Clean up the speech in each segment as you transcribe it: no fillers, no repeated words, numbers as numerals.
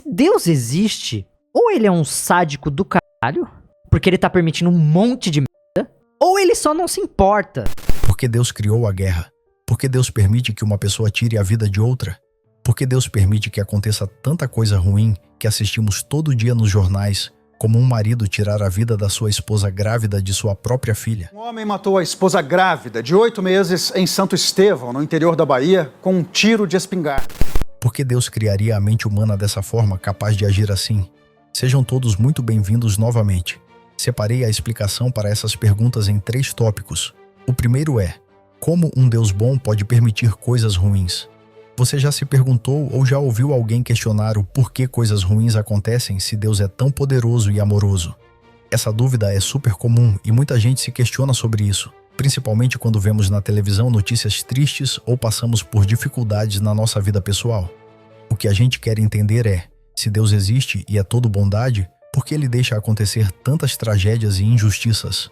Se Deus existe, ou ele é um sádico do caralho, porque ele tá permitindo um monte de merda, ou ele só não se importa. Porque Deus criou a guerra? Porque Deus permite que uma pessoa tire a vida de outra? Porque Deus permite que aconteça tanta coisa ruim que assistimos todo dia nos jornais, como um marido tirar a vida da sua esposa grávida de sua própria filha? Um homem matou a esposa grávida de 8 meses em Santo Estevão, no interior da Bahia, com um tiro de espingarda. Por que Deus criaria a mente humana dessa forma, capaz de agir assim? Sejam todos muito bem-vindos novamente. Separei a explicação para essas perguntas em 3 tópicos. O primeiro é: como um Deus bom pode permitir coisas ruins? Você já se perguntou ou já ouviu alguém questionar o porquê coisas ruins acontecem se Deus é tão poderoso e amoroso? Essa dúvida é super comum e muita gente se questiona sobre isso, principalmente quando vemos na televisão notícias tristes ou passamos por dificuldades na nossa vida pessoal. O que a gente quer entender é: se Deus existe e é todo bondade, por que ele deixa acontecer tantas tragédias e injustiças?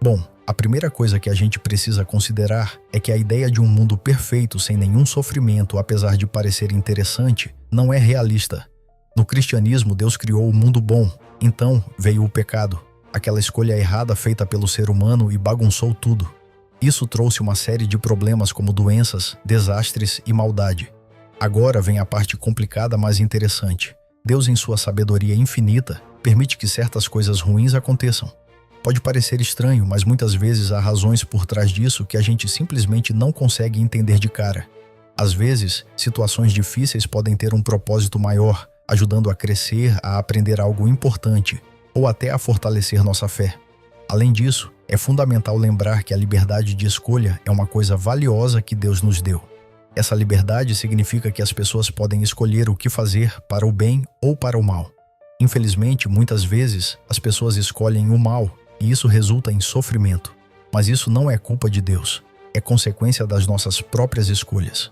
Bom, a primeira coisa que a gente precisa considerar é que a ideia de um mundo perfeito sem nenhum sofrimento, apesar de parecer interessante, não é realista. No cristianismo, Deus criou o mundo bom, então veio o pecado, aquela escolha errada feita pelo ser humano, e bagunçou tudo. Isso trouxe uma série de problemas como doenças, desastres e maldade. Agora vem a parte complicada, mas interessante. Deus, em sua sabedoria infinita, permite que certas coisas ruins aconteçam. Pode parecer estranho, mas muitas vezes há razões por trás disso que a gente simplesmente não consegue entender de cara. Às vezes, situações difíceis podem ter um propósito maior, ajudando a crescer, a aprender algo importante, ou até a fortalecer nossa fé. Além disso, é fundamental lembrar que a liberdade de escolha é uma coisa valiosa que Deus nos deu. Essa liberdade significa que as pessoas podem escolher o que fazer para o bem ou para o mal. Infelizmente, muitas vezes, as pessoas escolhem o mal, e isso resulta em sofrimento. Mas isso não é culpa de Deus, é consequência das nossas próprias escolhas.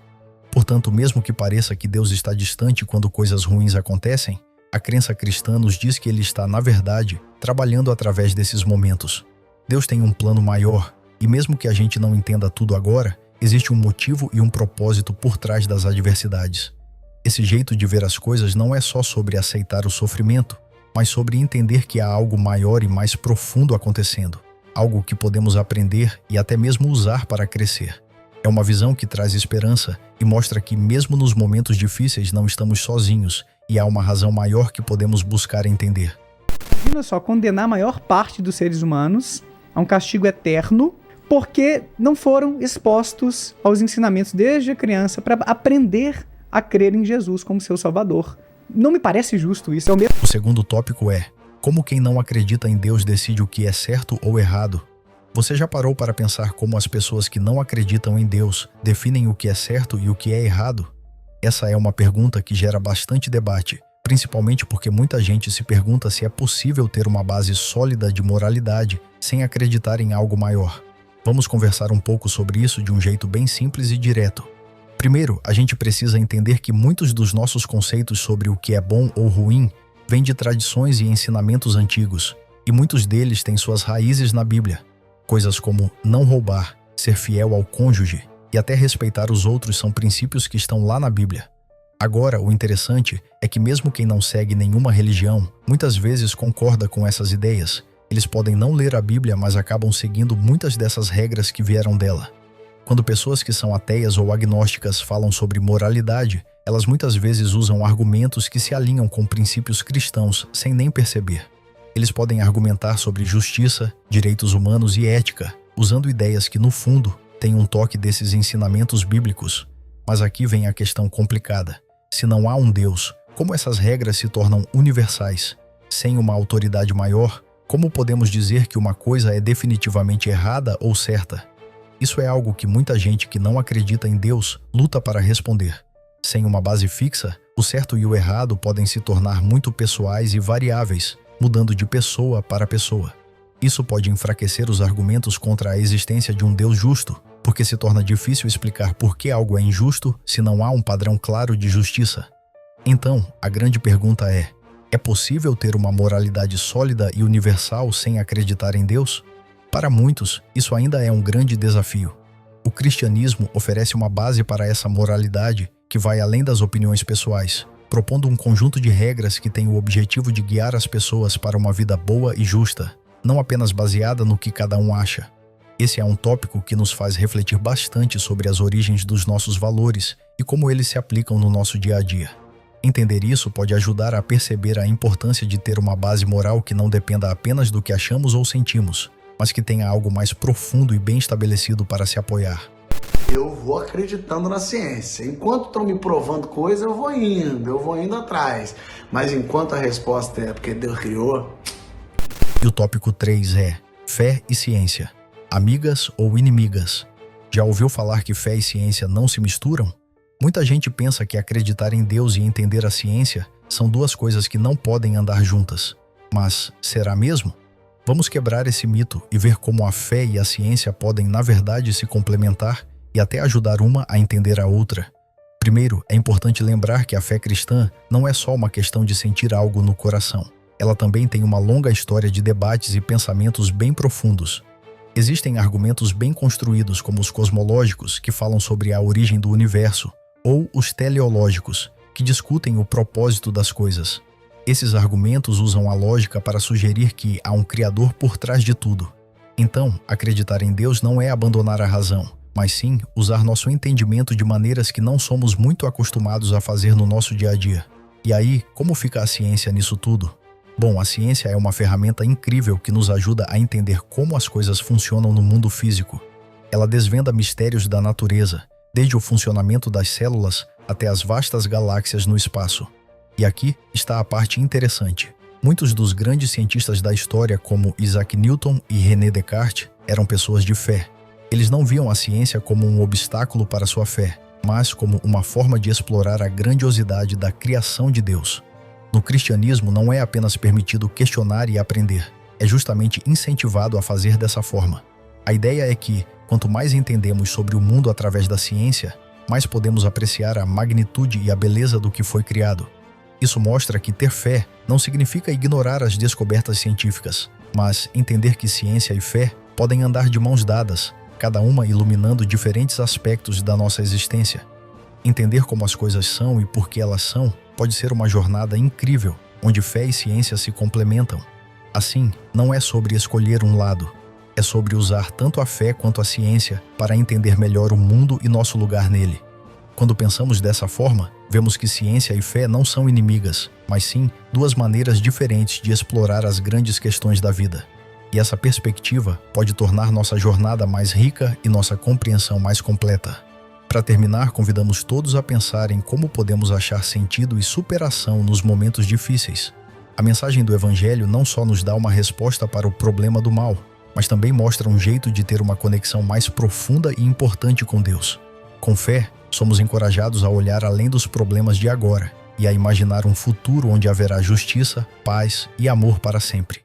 Portanto, mesmo que pareça que Deus está distante quando coisas ruins acontecem, a crença cristã nos diz que Ele está, na verdade, trabalhando através desses momentos. Deus tem um plano maior, e mesmo que a gente não entenda tudo agora, existe um motivo e um propósito por trás das adversidades. Esse jeito de ver as coisas não é só sobre aceitar o sofrimento, mas sobre entender que há algo maior e mais profundo acontecendo, algo que podemos aprender e até mesmo usar para crescer. É uma visão que traz esperança e mostra que mesmo nos momentos difíceis não estamos sozinhos e há uma razão maior que podemos buscar entender. Imagina só, condenar a maior parte dos seres humanos a um castigo eterno porque não foram expostos aos ensinamentos desde a criança para aprender a crer em Jesus como seu Salvador. Não me parece justo isso. O segundo tópico é: como quem não acredita em Deus decide o que é certo ou errado? Você já parou para pensar como as pessoas que não acreditam em Deus definem o que é certo e o que é errado? Essa é uma pergunta que gera bastante debate, principalmente porque muita gente se pergunta se é possível ter uma base sólida de moralidade sem acreditar em algo maior. Vamos conversar um pouco sobre isso de um jeito bem simples e direto. Primeiro, a gente precisa entender que muitos dos nossos conceitos sobre o que é bom ou ruim vêm de tradições e ensinamentos antigos, e muitos deles têm suas raízes na Bíblia. Coisas como não roubar, ser fiel ao cônjuge e até respeitar os outros são princípios que estão lá na Bíblia. Agora, o interessante é que mesmo quem não segue nenhuma religião, muitas vezes concorda com essas ideias. Eles podem não ler a Bíblia, mas acabam seguindo muitas dessas regras que vieram dela. Quando pessoas que são ateias ou agnósticas falam sobre moralidade, elas muitas vezes usam argumentos que se alinham com princípios cristãos sem nem perceber. Eles podem argumentar sobre justiça, direitos humanos e ética, usando ideias que, no fundo, têm um toque desses ensinamentos bíblicos. Mas aqui vem a questão complicada. Se não há um Deus, como essas regras se tornam universais? Sem uma autoridade maior, como podemos dizer que uma coisa é definitivamente errada ou certa? Isso é algo que muita gente que não acredita em Deus luta para responder. Sem uma base fixa, o certo e o errado podem se tornar muito pessoais e variáveis, mudando de pessoa para pessoa. Isso pode enfraquecer os argumentos contra a existência de um Deus justo, porque se torna difícil explicar por que algo é injusto se não há um padrão claro de justiça. Então, a grande pergunta é possível ter uma moralidade sólida e universal sem acreditar em Deus? Para muitos, isso ainda é um grande desafio. O cristianismo oferece uma base para essa moralidade que vai além das opiniões pessoais. propondo um conjunto de regras que tem o objetivo de guiar as pessoas para uma vida boa e justa, não apenas baseada no que cada um acha. Esse é um tópico que nos faz refletir bastante sobre as origens dos nossos valores e como eles se aplicam no nosso dia a dia. Entender isso pode ajudar a perceber a importância de ter uma base moral que não dependa apenas do que achamos ou sentimos, mas que tenha algo mais profundo e bem estabelecido para se apoiar. Eu vou acreditando na ciência. Enquanto estão me provando coisa, eu vou indo atrás. Mas enquanto a resposta é porque Deus criou... E o tópico 3 é fé e ciência. Amigas ou inimigas? Já ouviu falar que fé e ciência não se misturam? Muita gente pensa que acreditar em Deus e entender a ciência são duas coisas que não podem andar juntas. Mas será mesmo? Vamos quebrar esse mito e ver como a fé e a ciência podem, na verdade, se complementar e até ajudar uma a entender a outra. Primeiro, é importante lembrar que a fé cristã não é só uma questão de sentir algo no coração. Ela também tem uma longa história de debates e pensamentos bem profundos. Existem argumentos bem construídos, como os cosmológicos, que falam sobre a origem do universo, ou os teleológicos, que discutem o propósito das coisas. Esses argumentos usam a lógica para sugerir que há um Criador por trás de tudo. Então, acreditar em Deus não é abandonar a razão, mas sim usar nosso entendimento de maneiras que não somos muito acostumados a fazer no nosso dia a dia. E aí, como fica a ciência nisso tudo? Bom, a ciência é uma ferramenta incrível que nos ajuda a entender como as coisas funcionam no mundo físico. Ela desvenda mistérios da natureza, desde o funcionamento das células até as vastas galáxias no espaço. E aqui está a parte interessante. Muitos dos grandes cientistas da história, como Isaac Newton e René Descartes, eram pessoas de fé. Eles não viam a ciência como um obstáculo para sua fé, mas como uma forma de explorar a grandiosidade da criação de Deus. No cristianismo, não é apenas permitido questionar e aprender, é justamente incentivado a fazer dessa forma. A ideia é que, quanto mais entendemos sobre o mundo através da ciência, mais podemos apreciar a magnitude e a beleza do que foi criado. Isso mostra que ter fé não significa ignorar as descobertas científicas, mas entender que ciência e fé podem andar de mãos dadas, cada uma iluminando diferentes aspectos da nossa existência. Entender como as coisas são e por que elas são pode ser uma jornada incrível, onde fé e ciência se complementam. Assim, não é sobre escolher um lado, é sobre usar tanto a fé quanto a ciência para entender melhor o mundo e nosso lugar nele. Quando pensamos dessa forma, vemos que ciência e fé não são inimigas, mas sim duas maneiras diferentes de explorar as grandes questões da vida. E essa perspectiva pode tornar nossa jornada mais rica e nossa compreensão mais completa. Para terminar, convidamos todos a pensar em como podemos achar sentido e superação nos momentos difíceis. A mensagem do Evangelho não só nos dá uma resposta para o problema do mal, mas também mostra um jeito de ter uma conexão mais profunda e importante com Deus. Com fé, somos encorajados a olhar além dos problemas de agora e a imaginar um futuro onde haverá justiça, paz e amor para sempre.